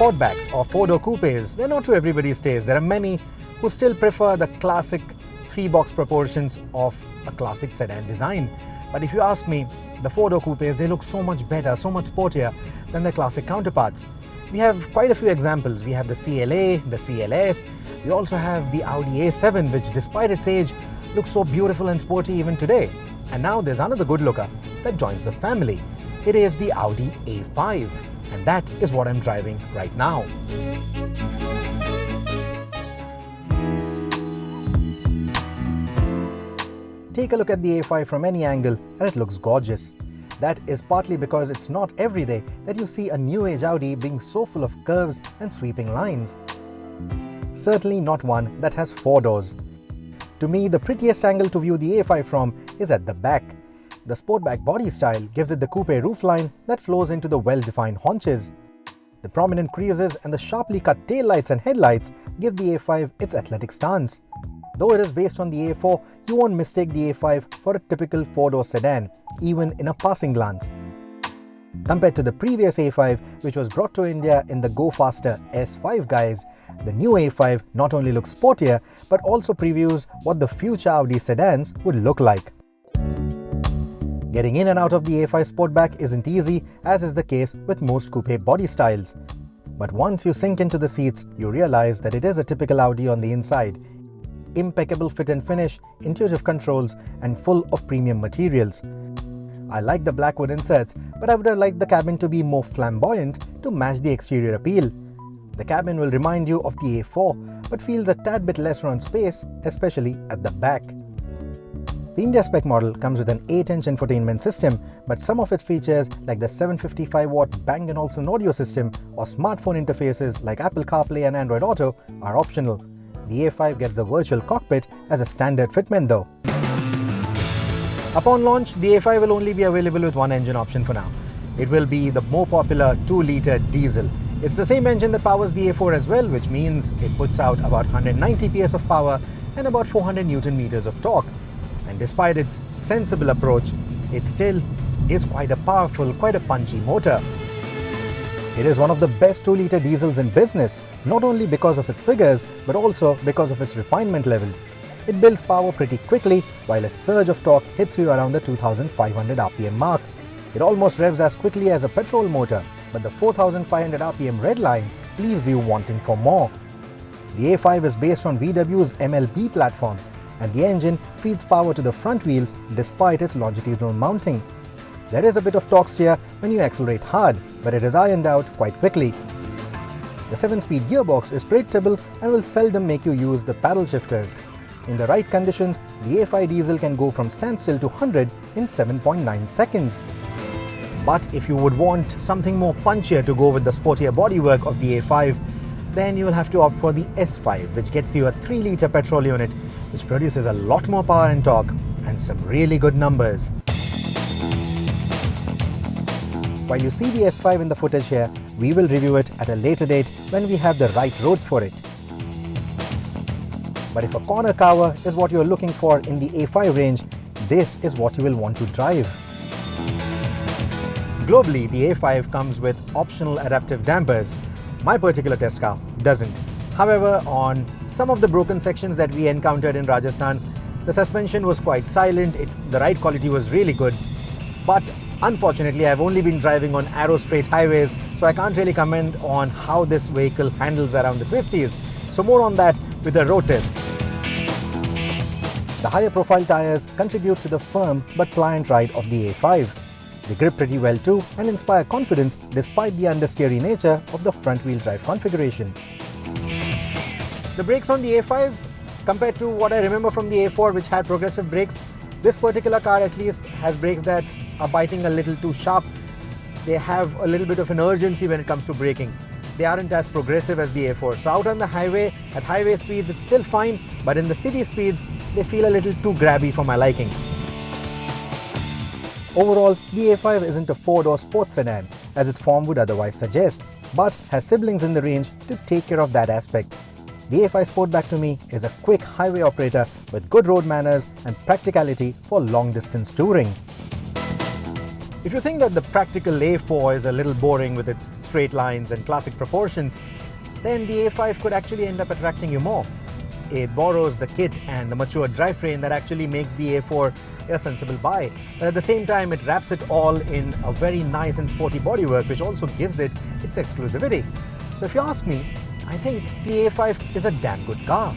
Sportbacks or four-door coupes, they're not to everybody's taste. There are many who still prefer the classic three-box proportions of a classic sedan design. But if you ask me, the four-door coupes, they look so much better, so much sportier than their classic counterparts. We have quite a few examples. We have the CLA, the CLS. We also have the Audi A7, which despite its age, looks so beautiful and sporty even today. And now there's another good looker that joins the family. It is the Audi A5. And that is what I'm driving right now. Take a look at the A5 from any angle and it looks gorgeous. That is partly because it's not every day that you see a new age Audi being so full of curves and sweeping lines. Certainly not one that has four doors. To me, the prettiest angle to view the A5 from is at the back. The Sportback body style gives it the coupe roofline that flows into the well-defined haunches. The prominent creases and the sharply cut taillights and headlights give the A5 its athletic stance. Though it is based on the A4, you won't mistake the A5 for a typical four-door sedan, even in a passing glance. Compared to the previous A5, which was brought to India in the Go Faster S5 guise, the new A5 not only looks sportier, but also previews what the future Audi sedans would look like. Getting in and out of the A5 Sportback isn't easy, as is the case with most coupe body styles. But once you sink into the seats, you realize that it is a typical Audi on the inside. Impeccable fit and finish, intuitive controls, and full of premium materials. I like the black wood inserts, but I would have liked the cabin to be more flamboyant to match the exterior appeal. The cabin will remind you of the A4, but feels a tad bit lesser on space, especially at the back. The India spec model comes with an 8-inch infotainment system, but some of its features like the 755-watt Bang & Olufsen audio system or smartphone interfaces like Apple CarPlay and Android Auto are optional. The A5 gets the virtual cockpit as a standard fitment though. Upon launch, the A5 will only be available with one engine option for now. It will be the more popular 2-litre diesel. It's the same engine that powers the A4 as well, which means it puts out about 190 PS of power and about 400 Newton meters of torque. And despite its sensible approach, it still is quite a powerful, quite a punchy motor. It is one of the best 2-litre diesels in business, not only because of its figures, but also because of its refinement levels. It builds power pretty quickly, while a surge of torque hits you around the 2500 RPM mark. It almost revs as quickly as a petrol motor, but the 4500 RPM red line leaves you wanting for more. The A5 is based on VW's MLB platform, and the engine feeds power to the front wheels despite its longitudinal mounting. There is a bit of torque steer when you accelerate hard, but it is ironed out quite quickly. The 7-speed gearbox is predictable and will seldom make you use the paddle shifters. In the right conditions, the A5 diesel can go from standstill to 100 in 7.9 seconds. But if you would want something more punchier to go with the sportier bodywork of the A5, then you will have to opt for the S5, which gets you a 3-litre petrol unit, which produces a lot more power and torque and some really good numbers. While you see the S5 in the footage here, we will review it at a later date when we have the right roads for it. But if a corner cover is what you're looking for in the A5 range, this is what you will want to drive. Globally, the A5 comes with optional adaptive dampers. My particular test car doesn't. However, on some of the broken sections that we encountered in Rajasthan, the suspension was quite silent, the ride quality was really good. But unfortunately, I've only been driving on arrow straight highways, so I can't really comment on how this vehicle handles around the twisties. So more on that with a road test. The higher profile tires contribute to the firm but pliant ride of the A5. They grip pretty well too and inspire confidence despite the understeery nature of the front-wheel drive configuration. The brakes on the A5, compared to what I remember from the A4, which had progressive brakes, this particular car at least has brakes that are biting a little too sharp. They have a little bit of an urgency when it comes to braking. They aren't as progressive as the A4. So out on the highway, at highway speeds, it's still fine, but in the city speeds, they feel a little too grabby for my liking. Overall, the A5 isn't a four-door sports sedan, as its form would otherwise suggest, but has siblings in the range to take care of that aspect. The A5 Sportback to me is a quick highway operator with good road manners and practicality for long-distance touring. If you think that the practical A4 is a little boring with its straight lines and classic proportions, then the A5 could actually end up attracting you more. It borrows the kit and the mature drivetrain that actually makes the A4 a sensible buy, but at the same time it wraps it all in a very nice and sporty bodywork, which also gives it its exclusivity. So if you ask me, I think the A5 is a damn good car.